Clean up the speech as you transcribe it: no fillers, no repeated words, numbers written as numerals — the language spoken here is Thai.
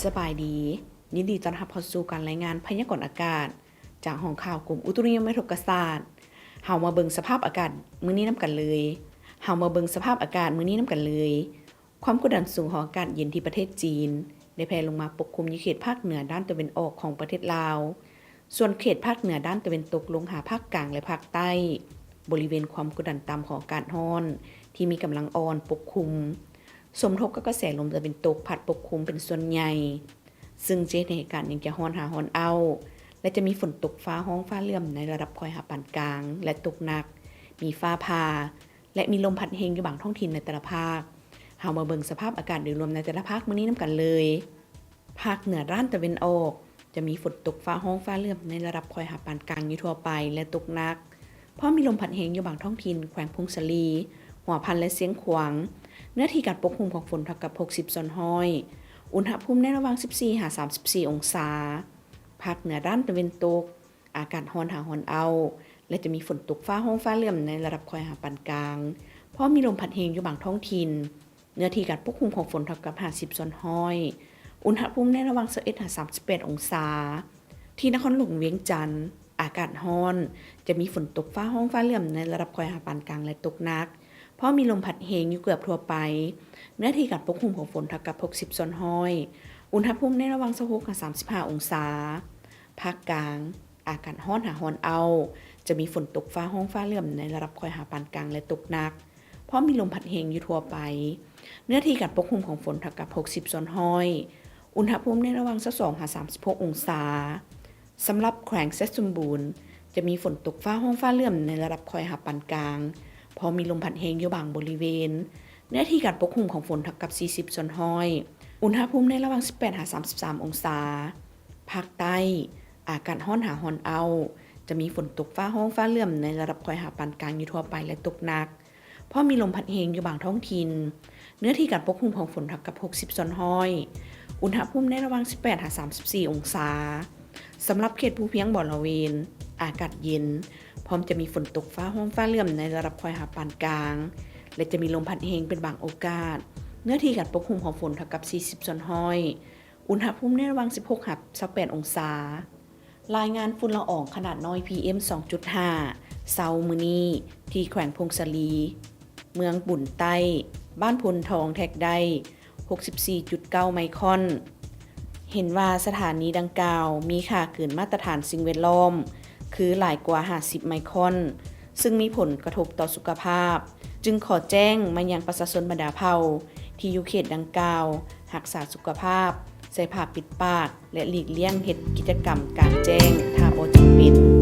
สบายดียินดีต้อนรับเข้าสู่การรายงานพยากรณ์อากาศจากห้องข่าวกรมอุตุนิยมวิทยาศาสตร์เฮามาเบิ่งสภาพอากาศมื้อนี้นํกันเลยความกดดันสูงของอากาศเย็นที่ประเทศจีนได้แผ่ลงมาปกคลุมอยู่เขตภาคเหนือด้านตะวันออกของประเทศลาวส่วนเขตภาคเหนือด้านตะวันตกลงหาภาคกลางและภาคใต้บริเวณความกดดันต่ำของอากาศร้อนที่มีกำลังอ่อนปกคลุมสมทบกับกระแสลมตะวันตกพัดปกคลุมเป็นส่วนใหญ่ซึ่งจะเห็นเหตุการณ์ยังจะร้อนเอาและจะมีฝนตกฟ้าร้องฟ้าเหลื่อมในระดับค่อยหาปานกลางและตกหนักมีฟ้าผ่าและมีลมพัดแรงอยู่บางท้องถิ่นในแต่ละภาคเฮามาเบิ่งสภาพอากาศโดยรวมในแต่ละภาคมื้อนี้นํกันเลยภาคเหนือด้านตะวันออกจะมีฝนตกฟ้าร้องฟ้าเหลื่อมในระดับค่อยหาปานกลางอยู่ทั่วไปและตกหนักเพราะมีลมพัดแรงอยู่บางท้องถิ่นแขวงพงศลีหัวพันและเสียงขวางเนื้อที่การปกคลุมของฝนเท่ากับ60 อุณหภูมิในระหว่าง 14-34 องศาภาคเหนือด้านตะวันตกอากาศร้อนเอาและจะมีฝนตกฟ้าร้องฟ้าเหลื่อมในระดับค่อยหาปานกลางเพราะมีลมพัดแรงอยู่บางท้องถิ่นเนื้อที่การปกคลุมของฝนเท่ากับ50 อุณหภูมิในระหว่าง 21-38 องศาที่นครหลวงเวียงจันทร์อากาศร้อนจะมีฝนตกฟ้าร้องฟ้าเหลื่อมในระดับค่อยหาปานกลางและตกหนักเพราะมีลมพัดแรงอยู่เกือบทั่วไปเนื้อที่การปกคลุมของฝนเท่ากับ60 อุณหภูมิในระหว่าง 26-35 องศาภาคกลางอากาศร้อนเอาจะมีฝนตกฟ้าร้องฟ้าเหลื่อมในระดับค่อยหาปานกลางและตกหนักเพราะมีลมพัดแรงอยู่ทั่วไปเนื้อที่การปกคลุมของฝนเท่ากับ60 อุณหภูมิในระหว่าง 22-36 องศาสำหรับแขวงเซสมบูรณ์จะมีฝนตกฟ้าร้องฟ้าเหลื่อมในระดับค่อยหาปานกลางเพราะมีลมพัดแรงอยู่บางบริเวณเนื้อที่การปกคลุมของฝนเท่ากับ40 อุณหภูมิในระหว่าง 18-33 องศาภาคใต้อากาศร้อนเอาจะมีฝนตกฟ้าร้องฟ้าเหลื่อมในระดับค่อยหาปานกลางอยู่ทั่วไปและตกหนักเพราะมีลมพัดแรงอยู่บางท้องถิ่นเนื้อที่การปกคลุมของฝนเท่ากับ60 อุณหภูมิในระหว่าง 18-34 องศาสำหรับเขตภูเพียงบริเวณอากาศเย็นพร้อมจะมีฝนตกฟ้าร้องฟ้าเหลื่อมในระดับค่อยหาปานกลางและจะมีลมพัดแรงเป็นบางโอกาสเนื้อที่การปกคลุมของฝนเท่ากับ40 อุณหภูมิในระหว่าง 16-28 องศารายงานฝุ่นละอองขนาดน้อย PM 2.5 เช้ามื้อนี้ที่แขวงพงศลีเมืองบุ่นใต้บ้านพลทองแท็กได้ 64.9 ไมครอนเห็นว่าสถานีดังกล่าวมีค่าเกินมาตรฐานสิ่งแวดล้อมคือหลายกว่า50 ไมครอนซึ่งมีผลกระทบต่อสุขภาพจึงขอแจ้งมายังประชาชนบรรดาเผ่าที่อยู่เขตดังกล่าวรักษาสุขภาพใส่ผ้าปิดปากและหลีกเลี่ยงเฮ็ดกิจกรรมกลางแจ้งถ้าบ่จำเป็น